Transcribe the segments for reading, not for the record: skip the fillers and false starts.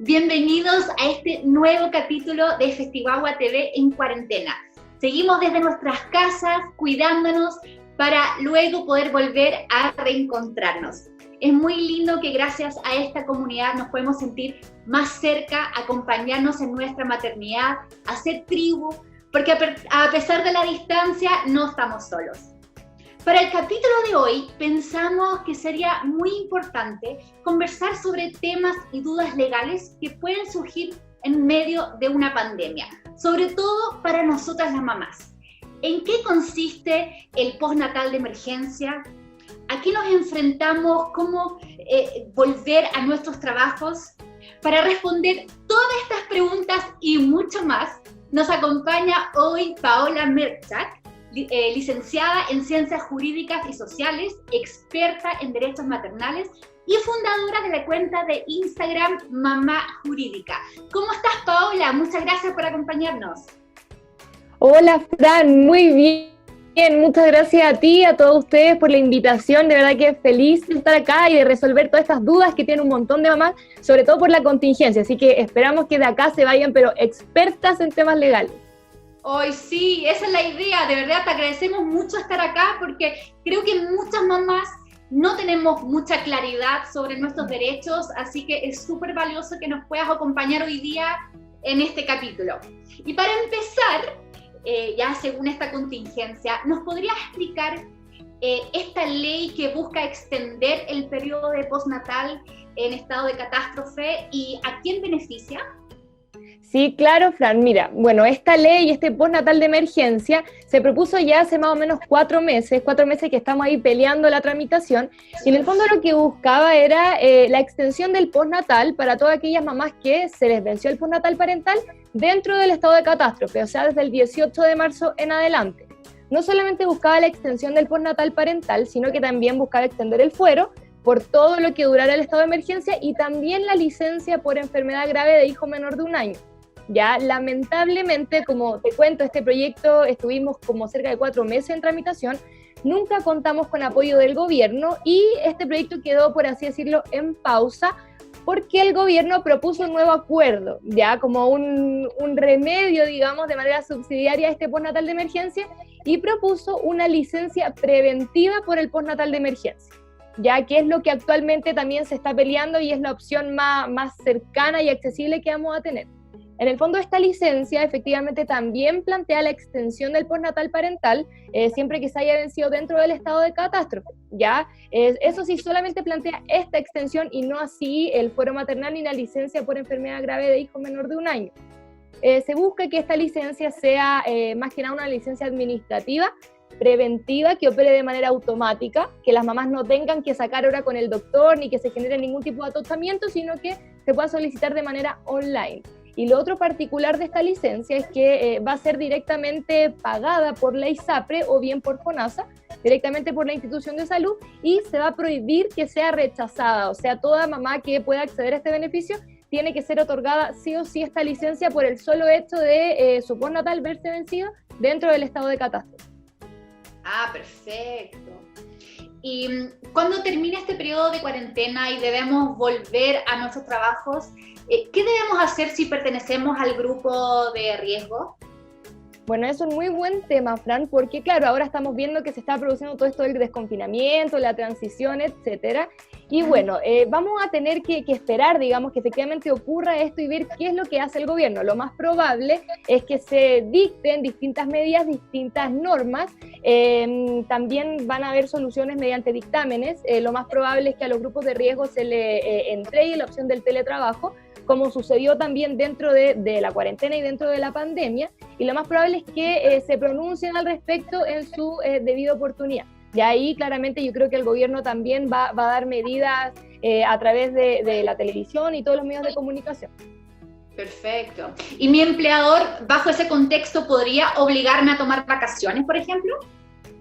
Bienvenidos a este nuevo capítulo de Festigagua TV en cuarentena. Seguimos desde nuestras casas cuidándonos para luego poder volver a reencontrarnos. Es muy lindo que gracias a esta comunidad nos podemos sentir más cerca, acompañarnos en nuestra maternidad, hacer tribu, porque a pesar de la distancia no estamos solos. Para el capítulo de hoy pensamos que sería muy importante conversar sobre temas y dudas legales que pueden surgir en medio de una pandemia, sobre todo para nosotras las mamás. ¿En qué consiste el postnatal de emergencia? ¿A qué nos enfrentamos? ¿Cómo volver a nuestros trabajos? Para responder todas estas preguntas y mucho más, nos acompaña hoy Paola Merchak, licenciada en Ciencias Jurídicas y Sociales, experta en Derechos Maternales y fundadora de la cuenta de Instagram Mamá Jurídica. ¿Cómo estás, Paola? Muchas gracias por acompañarnos. Hola, Fran, muy bien. Muchas gracias a ti y a todos ustedes por la invitación. De verdad que feliz de estar acá y de resolver todas estas dudas que tiene un montón de mamás, sobre todo por la contingencia. Así que esperamos que de acá se vayan, pero expertas en temas legales. Hoy sí, esa es la idea. De verdad te agradecemos mucho estar acá porque creo que muchas mamás no tenemos mucha claridad sobre nuestros derechos, así que es súper valioso que nos puedas acompañar hoy día en este capítulo. Y para empezar, ya según esta contingencia, ¿nos podrías explicar esta ley que busca extender el periodo de postnatal en estado de catástrofe y a quién beneficia? Sí, claro, Fran. Mira, bueno, esta ley, este postnatal de emergencia, se propuso ya hace más o menos 4 meses que estamos ahí peleando la tramitación, y en el fondo lo que buscaba era la extensión del postnatal para todas aquellas mamás que se les venció el postnatal parental dentro del estado de catástrofe, o sea, desde el 18 de marzo en adelante. No solamente buscaba la extensión del postnatal parental, sino que también buscaba extender el fuero por todo lo que durara el estado de emergencia y también la licencia por enfermedad grave de hijo menor de 1 año. Ya, lamentablemente, como te cuento, este proyecto estuvimos como cerca de 4 meses en tramitación, nunca contamos con apoyo del gobierno y este proyecto quedó, por así decirlo, en pausa porque el gobierno propuso un nuevo acuerdo, ya como un remedio, digamos, de manera subsidiaria a este postnatal de emergencia, y propuso una licencia preventiva por el postnatal de emergencia, ya que es lo que actualmente también se está peleando y es la opción más cercana y accesible que vamos a tener. En el fondo, esta licencia efectivamente también plantea la extensión del postnatal parental siempre que se haya vencido dentro del estado de catástrofe, ¿ya? Eso sí, solamente plantea esta extensión y no así el fuero maternal ni la licencia por enfermedad grave de hijo menor de 1 año. Se busca que esta licencia sea más que nada una licencia administrativa, preventiva, que opere de manera automática, que las mamás no tengan que sacar hora con el doctor ni que se genere ningún tipo de atochamiento, sino que se pueda solicitar de manera online. Y lo otro particular de esta licencia es que va a ser directamente pagada por la ISAPRE o bien por FONASA, directamente por la institución de salud, y se va a prohibir que sea rechazada. O sea, toda mamá que pueda acceder a este beneficio tiene que ser otorgada sí o sí esta licencia por el solo hecho de su postnatal verse vencido dentro del estado de catástrofe. Ah, perfecto. Y cuando termine este periodo de cuarentena y debemos volver a nuestros trabajos, ¿qué debemos hacer si pertenecemos al grupo de riesgo? Bueno, es un muy buen tema, Fran, porque claro, ahora estamos viendo que se está produciendo todo esto del desconfinamiento, la transición, etcétera, y bueno, vamos a tener que esperar, digamos, que efectivamente ocurra esto y ver qué es lo que hace el gobierno. Lo más probable es que se dicten distintas medidas, distintas normas, también van a haber soluciones mediante dictámenes. Lo más probable es que a los grupos de riesgo se le entregue la opción del teletrabajo, como sucedió también dentro de la cuarentena y dentro de la pandemia, y lo más probable es que se pronuncien al respecto en su debida oportunidad. Y ahí claramente yo creo que el gobierno también va a dar medidas a través de la televisión y todos los medios de comunicación. Perfecto. ¿Y mi empleador, bajo ese contexto, podría obligarme a tomar vacaciones, por ejemplo?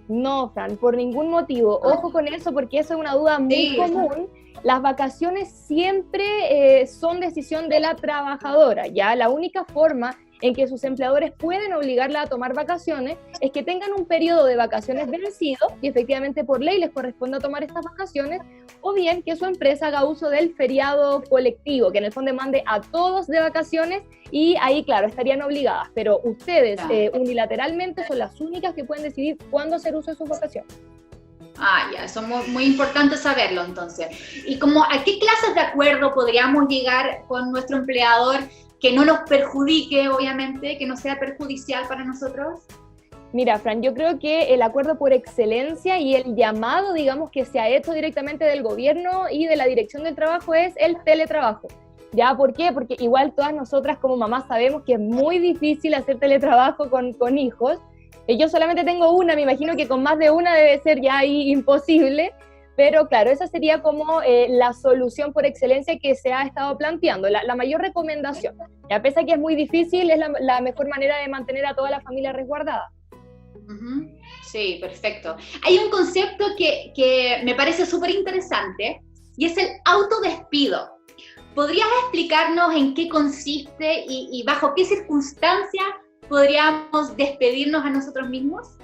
No, Fran, por ningún motivo. Ojo con eso, porque eso es una duda muy común. Las vacaciones siempre son decisión de la trabajadora, ¿ya? La única forma en que sus empleadores pueden obligarla a tomar vacaciones es que tengan un periodo de vacaciones vencido, y efectivamente por ley les corresponde tomar estas vacaciones, o bien que su empresa haga uso del feriado colectivo, que en el fondo mande a todos de vacaciones, y ahí, claro, estarían obligadas, pero ustedes unilateralmente son las únicas que pueden decidir cuándo hacer uso de sus vacaciones. Ya, eso es muy, muy importante saberlo entonces. ¿Y como a qué clases de acuerdo podríamos llegar con nuestro empleador que no nos perjudique, obviamente, que no sea perjudicial para nosotros? Mira, Fran, yo creo que el acuerdo por excelencia y el llamado, digamos, que se ha hecho directamente del gobierno y de la Dirección del Trabajo es el teletrabajo. ¿Ya? ¿Por qué? Porque igual todas nosotras como mamás sabemos que es muy difícil hacer teletrabajo con hijos. Yo solamente tengo una, me imagino que con más de una debe ser ya ahí imposible, pero claro, esa sería como la solución por excelencia que se ha estado planteando, la mayor recomendación. Y a pesar de que es muy difícil, es la mejor manera de mantener a toda la familia resguardada. Sí, perfecto. Hay un concepto que me parece súper interesante y es el autodespido. ¿Podrías explicarnos en qué consiste y bajo qué circunstancias podríamos despedirnos a nosotros mismos?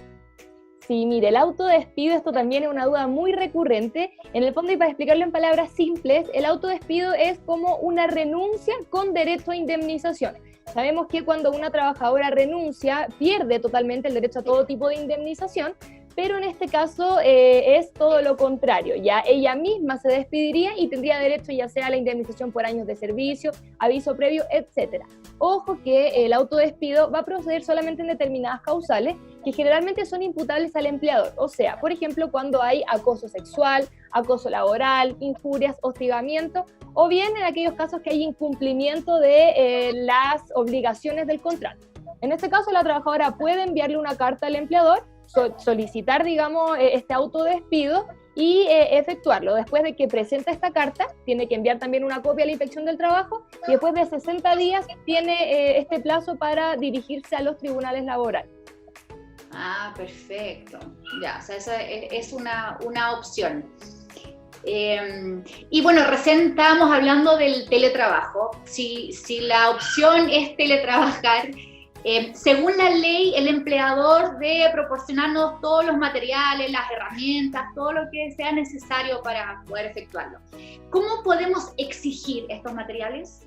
Sí, mire, el autodespido, esto también es una duda muy recurrente. En el fondo, y para explicarlo en palabras simples, el autodespido es como una renuncia con derecho a indemnización. Sabemos que cuando una trabajadora renuncia, pierde totalmente el derecho a todo tipo de indemnización, pero en este caso es todo lo contrario, ya ella misma se despediría y tendría derecho ya sea a la indemnización por años de servicio, aviso previo, etc. Ojo que el autodespido va a proceder solamente en determinadas causales que generalmente son imputables al empleador, o sea, por ejemplo, cuando hay acoso sexual, acoso laboral, injurias, hostigamiento, o bien en aquellos casos que hay incumplimiento de las obligaciones del contrato. En este caso, la trabajadora puede enviarle una carta al empleador, solicitar, digamos, este autodespido y efectuarlo. Después de que presenta esta carta, tiene que enviar también una copia a la Inspección del Trabajo y después de 60 días tiene este plazo para dirigirse a los tribunales laborales. Perfecto. Ya, o sea, esa es una opción. Y bueno, recién estábamos hablando del teletrabajo. Si la opción es teletrabajar, según la ley, el empleador debe proporcionarnos todos los materiales, las herramientas, todo lo que sea necesario para poder efectuarlo. ¿Cómo podemos exigir estos materiales?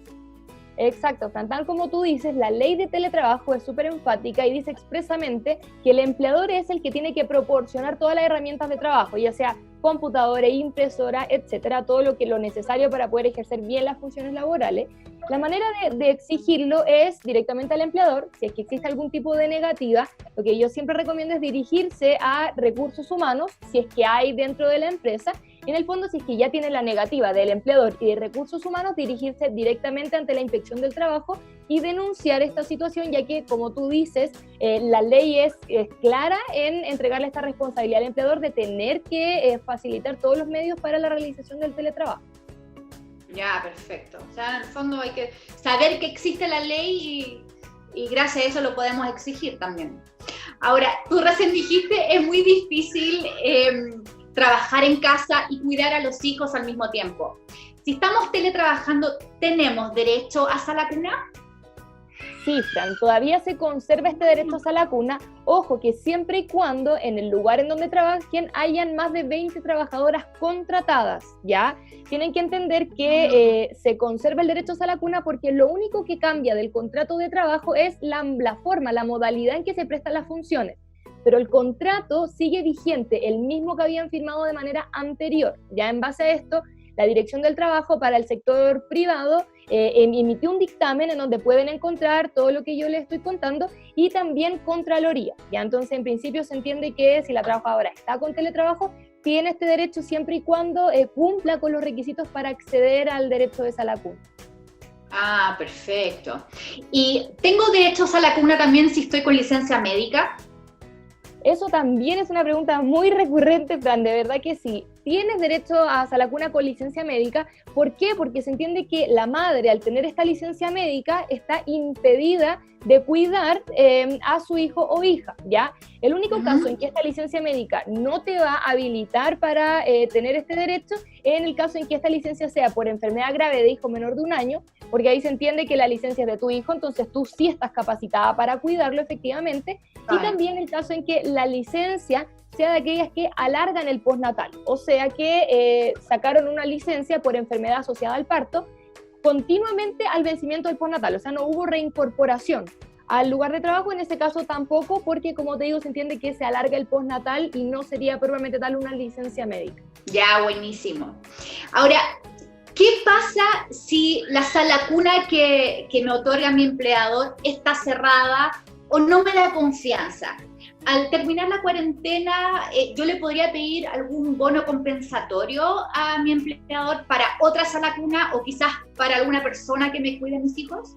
Exacto, Fran, tal como tú dices, la ley de teletrabajo es súper enfática y dice expresamente que el empleador es el que tiene que proporcionar todas las herramientas de trabajo, ya sea computadora, impresora, etcétera, todo lo necesario para poder ejercer bien las funciones laborales. La manera de exigirlo es directamente al empleador. Si es que existe algún tipo de negativa, lo que yo siempre recomiendo es dirigirse a recursos humanos, si es que hay dentro de la empresa. En el fondo, si es que ya tiene la negativa del empleador y de recursos humanos, dirigirse directamente ante la Inspección del Trabajo y denunciar esta situación, ya que, como tú dices, la ley es clara en entregarle esta responsabilidad al empleador de tener que facilitar todos los medios para la realización del teletrabajo. Ya, perfecto. O sea, en el fondo hay que saber que existe la ley y gracias a eso lo podemos exigir también. Ahora, tú recién dijiste, es muy difícil trabajar en casa y cuidar a los hijos al mismo tiempo. Si estamos teletrabajando, ¿tenemos derecho a sala cuna? Sí, Fran, todavía se conserva este derecho a sala cuna. Ojo, que siempre y cuando en el lugar en donde trabajen hayan más de 20 trabajadoras contratadas, ¿ya? Tienen que entender que se conserva el derecho a sala cuna porque lo único que cambia del contrato de trabajo es la forma, la modalidad en que se prestan las funciones. Pero el contrato sigue vigente, el mismo que habían firmado de manera anterior. Ya en base a esto, la Dirección del Trabajo para el sector privado emitió un dictamen en donde pueden encontrar todo lo que yo les estoy contando y también Contraloría. Ya entonces, en principio, se entiende que si la trabajadora está con teletrabajo, tiene este derecho siempre y cuando cumpla con los requisitos para acceder al derecho de sala cuna. Perfecto. ¿Y tengo derecho a sala cuna también si estoy con licencia médica? Eso también es una pregunta muy recurrente, Fran, de verdad que sí. Tienes derecho a sala cuna con licencia médica. ¿Por qué? Porque se entiende que la madre, al tener esta licencia médica, está impedida de cuidar a su hijo o hija, ¿ya? El único caso en que esta licencia médica no te va a habilitar para tener este derecho es en el caso en que esta licencia sea por enfermedad grave de hijo menor de 1 año, porque ahí se entiende que la licencia es de tu hijo, entonces tú sí estás capacitada para cuidarlo efectivamente, y también el caso en que la licencia sea de aquellas que alargan el postnatal, o sea que sacaron una licencia por enfermedad asociada al parto continuamente al vencimiento del postnatal, o sea, no hubo reincorporación al lugar de trabajo, en ese caso tampoco, porque como te digo, se entiende que se alarga el postnatal y no sería propiamente tal una licencia médica. Ya, buenísimo. Ahora, ¿qué pasa si la sala cuna que me otorga mi empleador está cerrada o no me da confianza? Al terminar la cuarentena, ¿yo le podría pedir algún bono compensatorio a mi empleador para otra sala cuna o quizás para alguna persona que me cuide a mis hijos?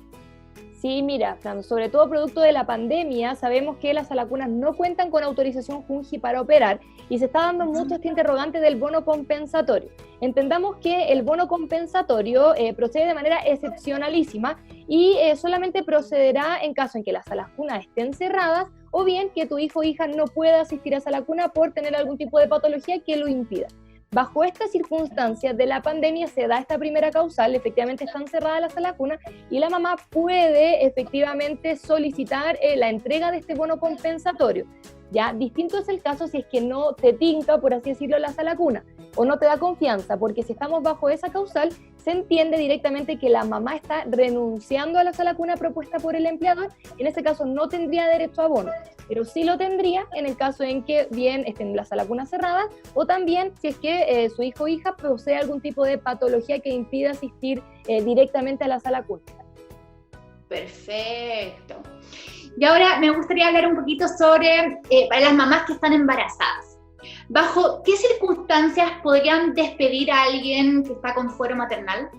Sí, mira, Fran, sobre todo producto de la pandemia, sabemos que las salacunas no cuentan con autorización Junji para operar y se está dando mucho este interrogante del bono compensatorio. Entendamos que el bono compensatorio procede de manera excepcionalísima y solamente procederá en caso en que las salas cunas estén cerradas o bien que tu hijo o hija no pueda asistir a sala cuna por tener algún tipo de patología que lo impida. Bajo estas circunstancias de la pandemia se da esta primera causal, efectivamente están cerradas las salas cuna y la mamá puede efectivamente solicitar la entrega de este bono compensatorio. Ya, distinto es el caso si es que no te tinca, por así decirlo, la sala cuna o no te da confianza, porque si estamos bajo esa causal, se entiende directamente que la mamá está renunciando a la sala cuna propuesta por el empleador, y en ese caso no tendría derecho a bono, pero sí lo tendría en el caso en que bien estén las salas cunas cerradas o también si es que su hijo o hija posee algún tipo de patología que impida asistir directamente a la sala cuna. Perfecto. Y ahora me gustaría hablar un poquito sobre para las mamás que están embarazadas. ¿Bajo qué circunstancias podrían despedir a alguien que está con fuero maternal?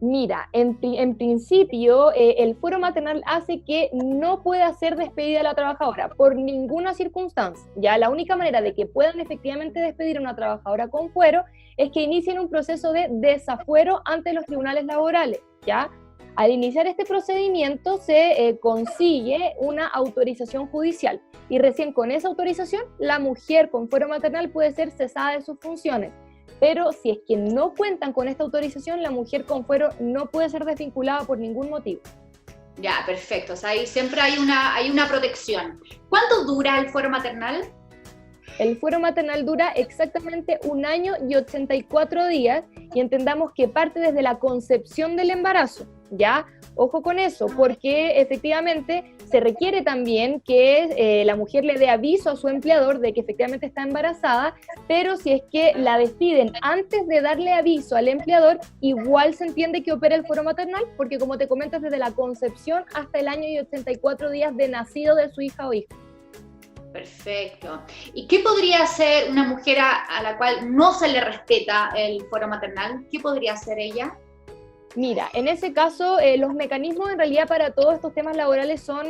Mira, en principio el fuero maternal hace que no pueda ser despedida la trabajadora por ninguna circunstancia. Ya la única manera de que puedan efectivamente despedir a una trabajadora con fuero es que inicien un proceso de desafuero ante los tribunales laborales, ¿ya? Al iniciar este procedimiento se consigue una autorización judicial y recién con esa autorización la mujer con fuero maternal puede ser cesada de sus funciones. Pero si es que no cuentan con esta autorización, la mujer con fuero no puede ser desvinculada por ningún motivo. Ya, perfecto. O sea, ahí siempre hay una protección. ¿Cuánto dura el fuero maternal? El fuero maternal dura exactamente 1 año y 84 días y entendamos que parte desde la concepción del embarazo, ¿ya? Ojo con eso, porque efectivamente se requiere también que la mujer le dé aviso a su empleador de que efectivamente está embarazada, pero si es que la despiden antes de darle aviso al empleador, igual se entiende que opera el fuero maternal, porque como te comentas, desde la concepción hasta el año y 84 días de nacido de su hija o hijo. Perfecto. ¿Y qué podría hacer una mujer a la cual no se le respeta el fuero maternal? ¿Qué podría hacer ella? Mira, en ese caso, los mecanismos en realidad para todos estos temas laborales son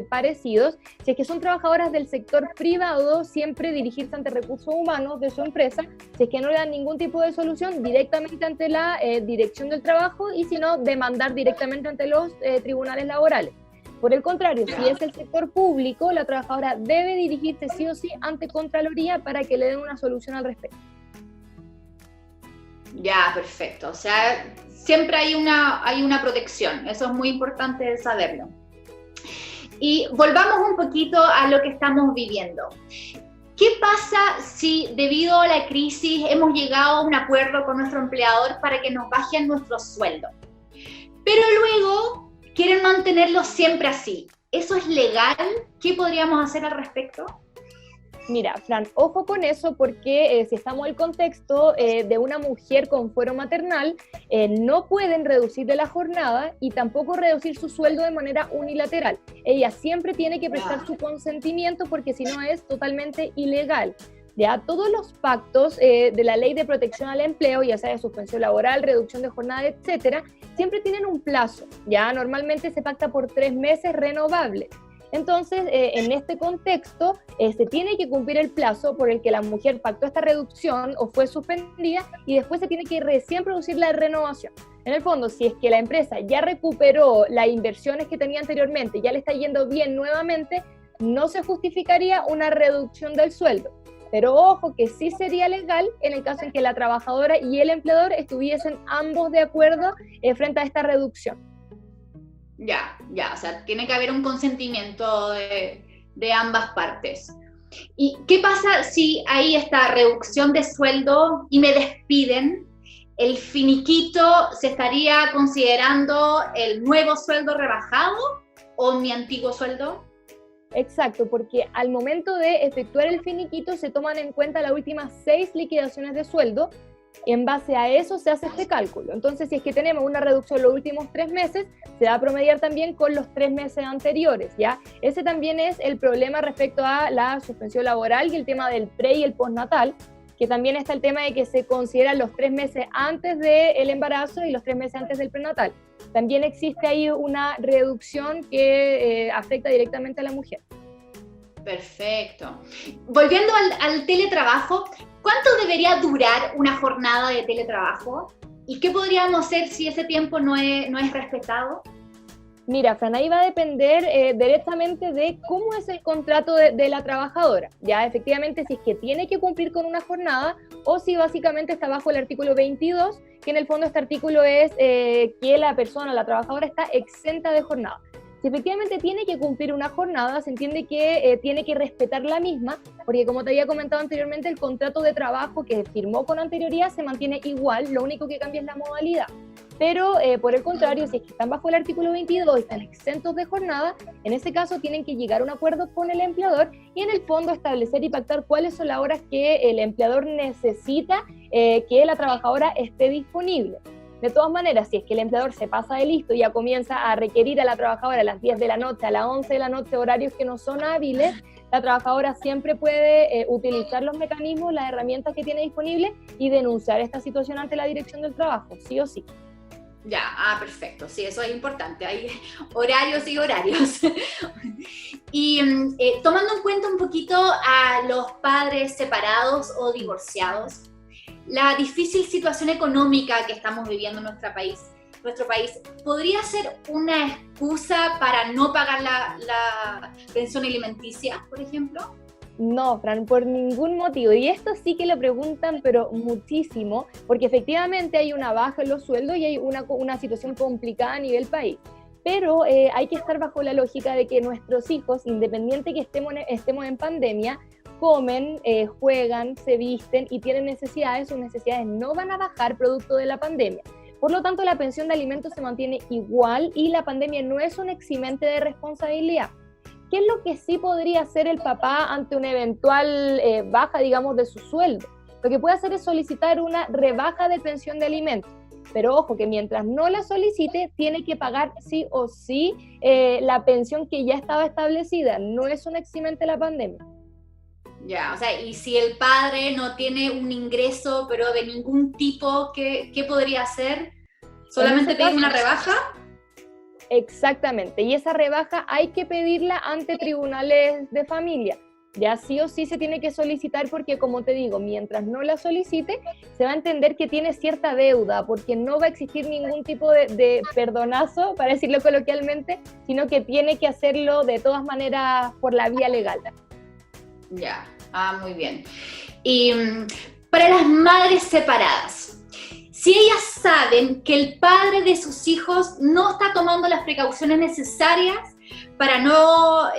parecidos. Si es que son trabajadoras del sector privado, siempre dirigirse ante recursos humanos de su empresa. Si es que no le dan ningún tipo de solución, directamente ante la dirección del trabajo y si no, demandar directamente ante los tribunales laborales. Por el contrario, si es el sector público, la trabajadora debe dirigirse sí o sí ante Contraloría para que le den una solución al respecto. Ya, perfecto. O sea, siempre hay una protección. Eso es muy importante saberlo. Y volvamos un poquito a lo que estamos viviendo. ¿Qué pasa si debido a la crisis hemos llegado a un acuerdo con nuestro empleador para que nos bajen nuestros sueldos? Pero luego quieren mantenerlo siempre así. ¿Eso es legal? ¿Qué podríamos hacer al respecto? Mira, Fran, ojo con eso porque si estamos en el contexto de una mujer con fuero maternal, no pueden reducirle la jornada y tampoco reducir su sueldo de manera unilateral. Ella siempre tiene que prestar su consentimiento porque si no es totalmente ilegal. Ya todos los pactos de la Ley de Protección al Empleo, ya sea de suspensión laboral, reducción de jornada, etcétera, siempre tienen un plazo. Ya normalmente se pacta por 3 meses renovables. Entonces, en este contexto, se tiene que cumplir el plazo por el que la mujer pactó esta reducción o fue suspendida y después se tiene que recién producir la renovación. En el fondo, si es que la empresa ya recuperó las inversiones que tenía anteriormente, ya le está yendo bien nuevamente, no se justificaría una reducción del sueldo. Pero ojo que sí sería legal en el caso en que la trabajadora y el empleador estuviesen ambos de acuerdo frente a esta reducción. Ya, o sea, tiene que haber un consentimiento de ambas partes. ¿Y qué pasa si hay esta reducción de sueldo y me despiden? ¿El finiquito se estaría considerando el nuevo sueldo rebajado o mi antiguo sueldo? Exacto, porque al momento de efectuar el finiquito se toman en cuenta las últimas 6 liquidaciones de sueldo. En base a eso se hace este cálculo. Entonces, si es que tenemos una reducción en los últimos 3 meses, se va a promediar también con los 3 meses anteriores, ¿ya? Ese también es el problema respecto a la suspensión laboral y el tema del pre y el postnatal, que también está el tema de que se consideran los 3 meses antes del embarazo y los 3 meses antes del prenatal. También existe ahí una reducción que afecta directamente a la mujer. Perfecto. Volviendo al teletrabajo, ¿cuánto debería durar una jornada de teletrabajo? ¿Y qué podríamos hacer si ese tiempo no es respetado? Mira, Fran, ahí va a depender directamente de cómo es el contrato de la trabajadora. Ya, efectivamente, si es que tiene que cumplir con una jornada o si básicamente está bajo el artículo 22, que en el fondo este artículo es que la persona, la trabajadora, está exenta de jornada. Si efectivamente tiene que cumplir una jornada, se entiende que tiene que respetar la misma, porque como te había comentado anteriormente, el contrato de trabajo que firmó con anterioridad se mantiene igual, lo único que cambia es la modalidad. Pero por el contrario, si es que están bajo el artículo 22 y están exentos de jornada, en ese caso tienen que llegar a un acuerdo con el empleador y en el fondo establecer y pactar cuáles son las horas que el empleador necesita que la trabajadora esté disponible. De todas maneras, si es que el empleador se pasa de listo y ya comienza a requerir a la trabajadora a las 10 de la noche, a las 11 de la noche, horarios que no son hábiles, la trabajadora siempre puede utilizar los mecanismos, las herramientas que tiene disponibles y denunciar esta situación ante la dirección del trabajo, sí o sí. Ya, perfecto, sí, eso es importante, hay horarios y horarios. Y tomando en cuenta un poquito a los padres separados o divorciados, la difícil situación económica que estamos viviendo en nuestro país, ¿podría ser una excusa para no pagar la pensión alimenticia, por ejemplo? No, Fran, por ningún motivo. Y esto sí que lo preguntan, pero muchísimo, porque efectivamente hay una baja en los sueldos y hay una situación complicada a nivel país. Pero hay que estar bajo la lógica de que nuestros hijos, independiente que estemos en pandemia, comen, juegan, se visten y tienen necesidades, sus necesidades no van a bajar producto de la pandemia. Por lo tanto, la pensión de alimentos se mantiene igual y la pandemia no es un eximente de responsabilidad. ¿Qué es lo que sí podría hacer el papá ante una eventual baja, digamos, de su sueldo? Lo que puede hacer es solicitar una rebaja de pensión de alimentos. Pero ojo, que mientras no la solicite, tiene que pagar sí o sí la pensión que ya estaba establecida. No es un eximente de la pandemia. Ya, o sea, y si el padre no tiene un ingreso, pero de ningún tipo, ¿qué podría hacer? ¿Solamente pedir una rebaja? Exactamente, y esa rebaja hay que pedirla ante tribunales de familia. Ya sí o sí se tiene que solicitar porque, como te digo, mientras no la solicite, se va a entender que tiene cierta deuda, porque no va a existir ningún tipo de perdonazo, para decirlo coloquialmente, sino que tiene que hacerlo de todas maneras por la vía legal. Ya, muy bien. Y para las madres separadas, si ellas saben que el padre de sus hijos no está tomando las precauciones necesarias para no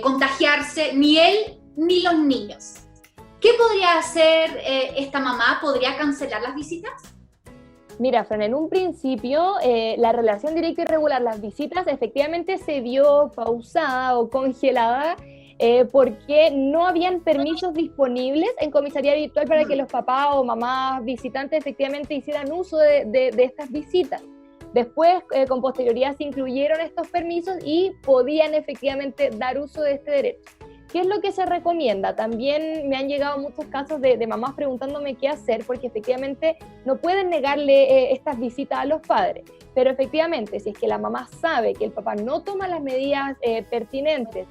contagiarse, ni él ni los niños, ¿qué podría hacer esta mamá? ¿Podría cancelar las visitas? Mira, Fran, en un principio la relación directa y regular, las visitas efectivamente se vio pausada o congelada porque no habían permisos disponibles en comisaría virtual para que los papás o mamás visitantes efectivamente hicieran uso de estas visitas. Después, con posterioridad, se incluyeron estos permisos y podían efectivamente dar uso de este derecho. ¿Qué es lo que se recomienda? También me han llegado muchos casos de mamás preguntándome qué hacer, porque efectivamente no pueden negarle estas visitas a los padres. Pero efectivamente, si es que la mamá sabe que el papá no toma las medidas pertinentes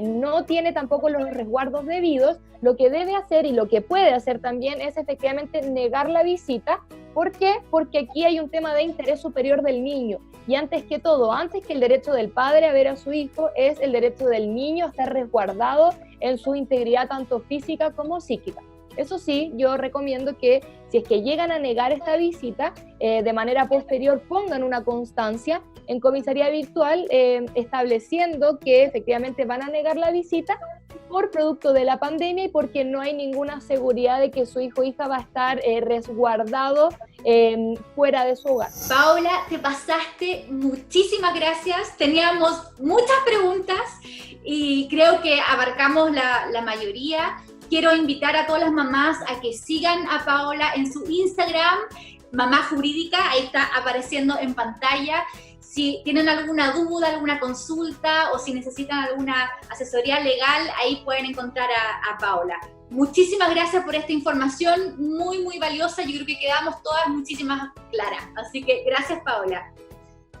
no tiene tampoco los resguardos debidos, lo que debe hacer y lo que puede hacer también es efectivamente negar la visita. ¿Por qué? Porque aquí hay un tema de interés superior del niño. Y antes que todo, antes que el derecho del padre a ver a su hijo, es el derecho del niño a estar resguardado en su integridad tanto física como psíquica. Eso sí, yo recomiendo que si es que llegan a negar esta visita, de manera posterior pongan una constancia en comisaría virtual estableciendo que efectivamente van a negar la visita por producto de la pandemia y porque no hay ninguna seguridad de que su hijo o hija va a estar resguardado fuera de su hogar. Paola, te pasaste, muchísimas gracias. Teníamos muchas preguntas y creo que abarcamos la mayoría. Quiero invitar a todas las mamás a que sigan a Paola en su Instagram, Mamá Jurídica, ahí está apareciendo en pantalla. Si tienen alguna duda, alguna consulta o si necesitan alguna asesoría legal, ahí pueden encontrar a Paola. Muchísimas gracias por esta información, muy, muy valiosa. Yo creo que quedamos todas muchísimas claras. Así que gracias, Paola.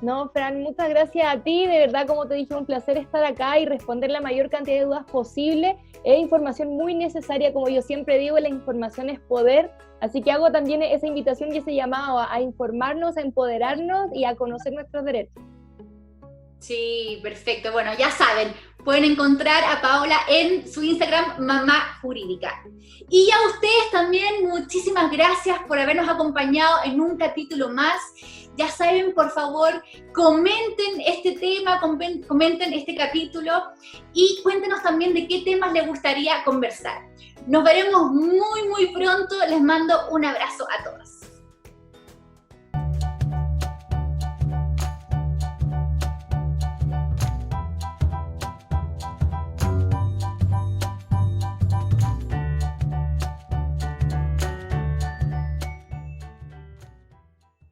No, Fran, muchas gracias a ti. De verdad, como te dije, un placer estar acá y responder la mayor cantidad de dudas posible. Es información muy necesaria, como yo siempre digo, la información es poder. Así que hago también esa invitación y ese llamado a informarnos, a empoderarnos y a conocer nuestros derechos. Sí, perfecto. Bueno, ya saben, pueden encontrar a Paola en su Instagram, Mamá Jurídica. Y a ustedes también, muchísimas gracias por habernos acompañado en un capítulo más. Ya saben, por favor, comenten este tema, comenten este capítulo y cuéntenos también de qué temas les gustaría conversar. Nos veremos muy, muy pronto. Les mando un abrazo a todos.